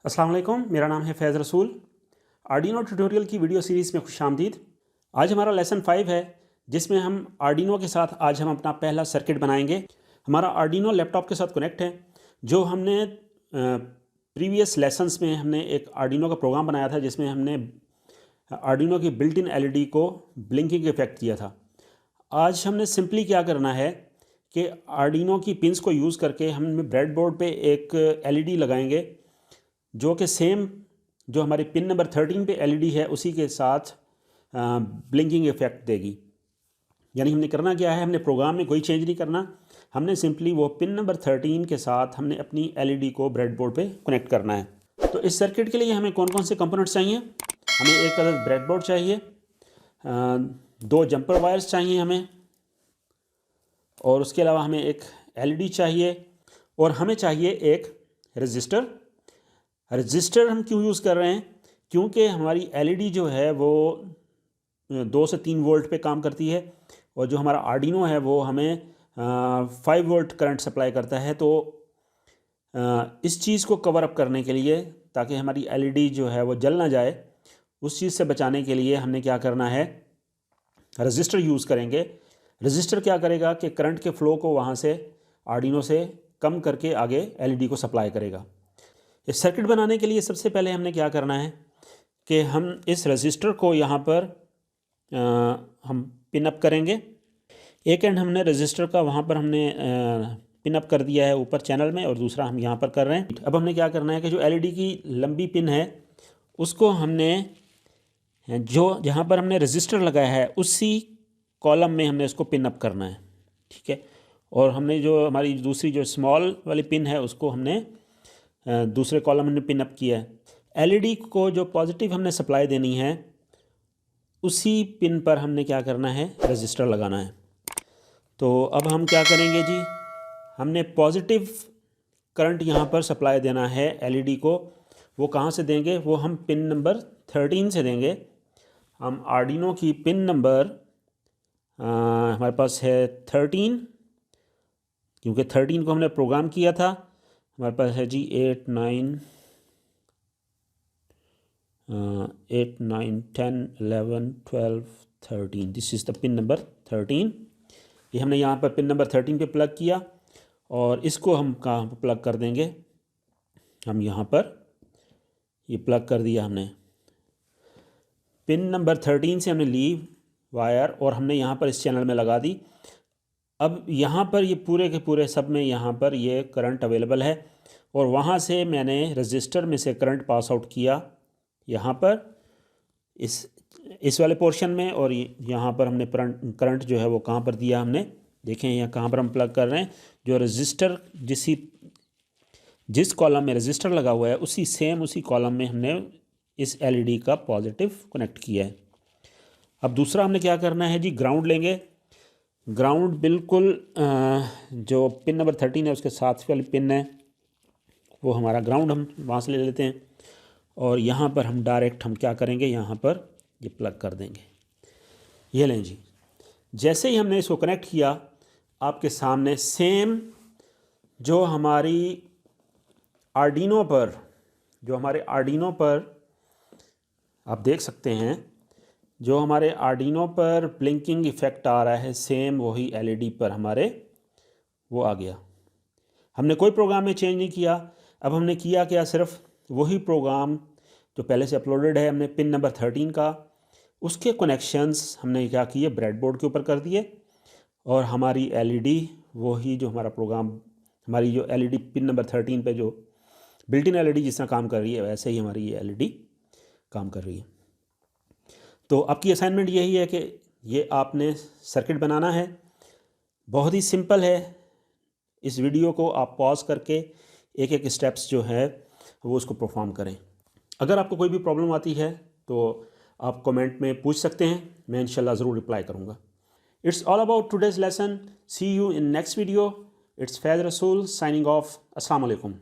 अस्सलाम वालेकुम, मेरा नाम है फैज़ रसूल। आर्डिनो ट्यूटोरियल की वीडियो सीरीज़ में खुशामदीद। आज हमारा लेसन 5 है, जिसमें हम आर्डिनो के साथ आज हम अपना पहला सर्किट बनाएंगे। हमारा आर्डिनो लैपटॉप के साथ कनेक्ट है। जो हमने प्रीवियस लेसन्स में हमने एक आर्डिनो का प्रोग्राम बनाया था, जिसमें हमने आर्डिनो की बिल्ट इन एलईडी को ब्लिंकिंग इफेक्ट किया था। आज हमने सिंपली क्या करना है कि आर्डिनो की पिंस को यूज़ करके हम ब्रेडबोर्ड पे एक एलईडी लगाएंगे, जो कि सेम जो हमारी पिन नंबर 13 पे एलईडी है उसी के साथ ब्लिंकिंग इफेक्ट देगी। यानी हमने करना क्या है, हमने प्रोग्राम में कोई चेंज नहीं करना, हमने सिंपली वो पिन नंबर 13 के साथ हमने अपनी एलईडी को ब्रेडबोर्ड पे कनेक्ट करना है। तो इस सर्किट के लिए हमें कौन कौन से कंपोनेंट्स चाहिए? हमें एक अदद ब्रेडबोर्ड चाहिए, 2 जंपर वायर्स चाहिए हमें, और उसके अलावा हमें एक एलईडी चाहिए, और हमें चाहिए एक रजिस्टर। रजिस्टर हम क्यों यूज़ कर रहे हैं? क्योंकि हमारी एलईडी जो है वो 2 से 3 वोल्ट पे काम करती है, और जो हमारा आर्डिनो है वो हमें 5 वोल्ट करंट सप्लाई करता है। तो इस चीज़ को कवर अप करने के लिए, ताकि हमारी एलईडी जो है वो जल ना जाए, उस चीज़ से बचाने के लिए हमने क्या करना है, रजिस्टर यूज़ करेंगे। रजिस्टर क्या करेगा कि करंट के फ़्लो को वहाँ से आर्डिनो से कम करके आगे एलईडी को सप्लाई करेगा। इस सर्किट बनाने के लिए सबसे पहले हमने क्या करना है कि हम इस रजिस्टर को यहाँ पर हम पिन अप करेंगे। एक एंड हमने रजिस्टर का वहाँ पर हमने पिन अप कर दिया है ऊपर चैनल में, और दूसरा हम यहाँ पर कर रहे हैं। अब हमने क्या करना है कि जो एलईडी की लंबी पिन है उसको हमने जो जहाँ पर हमने रजिस्टर लगाया है उसी कॉलम में हमने इसको पिन अप करना है, ठीक है। और हमने जो हमारी दूसरी जो स्मॉल वाली पिन है उसको हमने दूसरे कॉलम में पिन अप किया है। एलईडी को जो पॉजिटिव हमने सप्लाई देनी है उसी पिन पर हमने क्या करना है, रजिस्टर लगाना है। तो अब हम क्या करेंगे जी, हमने पॉजिटिव करंट यहाँ पर सप्लाई देना है एलईडी को। वो कहाँ से देंगे? वो हम पिन नंबर 13 से देंगे। हम आर्डिनो की पिन नंबर हमारे पास है 13, क्योंकि 13 को हमने प्रोग्राम किया था। हमारे पास है जी 8 9 10 11 12 13। This is the pin number 13। ये हमने यहाँ पर पिन नंबर 13 पे प्लग किया, और इसको हम कहाँ पर प्लग कर देंगे? हम यहाँ पर ये प्लग कर दिया हमने। पिन नंबर 13 से हमने ली वायर, और हमने यहाँ पर इस चैनल में लगा दी। अब यहाँ पर ये पूरे के पूरे सब में यहाँ पर ये करंट अवेलेबल है, और वहाँ से मैंने रजिस्टर में से करंट पास आउट किया यहाँ पर इस वाले पोर्शन में, और यहाँ पर हमने करंट जो है वो कहाँ पर दिया हमने, देखें यहाँ कहाँ पर हम प्लग कर रहे हैं। जो रजिस्टर जिस कॉलम में रजिस्टर लगा हुआ है उसी कॉलम में हमने इस एलईडी का पॉजिटिव कनेक्ट किया है। अब दूसरा हमने क्या करना है जी, ग्राउंड लेंगे। ग्राउंड बिल्कुल जो पिन नंबर 13 है उसके साथ वाली पिन है, वो हमारा ग्राउंड हम वहाँ से ले लेते हैं, और यहाँ पर हम डायरेक्ट हम क्या करेंगे, यहाँ पर ये प्लग कर देंगे। ये लें जी, जैसे ही हमने इसको कनेक्ट किया, आपके सामने सेम जो हमारे आर्डिनो पर आप देख सकते हैं, जो हमारे आर्डिनो पर ब्लिंकिंग इफ़ेक्ट आ रहा है, सेम वही एलईडी पर हमारे वो आ गया। हमने कोई प्रोग्राम में चेंज नहीं किया। अब हमने किया क्या, सिर्फ वही प्रोग्राम जो पहले से अपलोडेड है हमने पिन नंबर 13 का, उसके कनेक्शंस हमने क्या किए, ब्रेडबोर्ड के ऊपर कर दिए, और हमारी एलईडी वही जो हमारा प्रोग्राम, हमारी जो एलईडी पिन नंबर 13 पे जो बिल्ट इन एलईडी जिस तरह काम कर रही है, वैसे ही हमारी ये एलईडी काम कर रही है। तो आपकी असाइनमेंट यही है कि ये आपने सर्किट बनाना है। बहुत ही सिंपल है। इस वीडियो को आप पॉज करके एक एक स्टेप्स जो है वो उसको परफॉर्म करें। अगर आपको कोई भी प्रॉब्लम आती है तो आप कमेंट में पूछ सकते हैं, मैं इंशाल्लाह ज़रूर रिप्लाई करूँगा। It's all about today's lesson. See you in next video. It's Faiz Rasool signing of. अस्सलाम वालेकुम।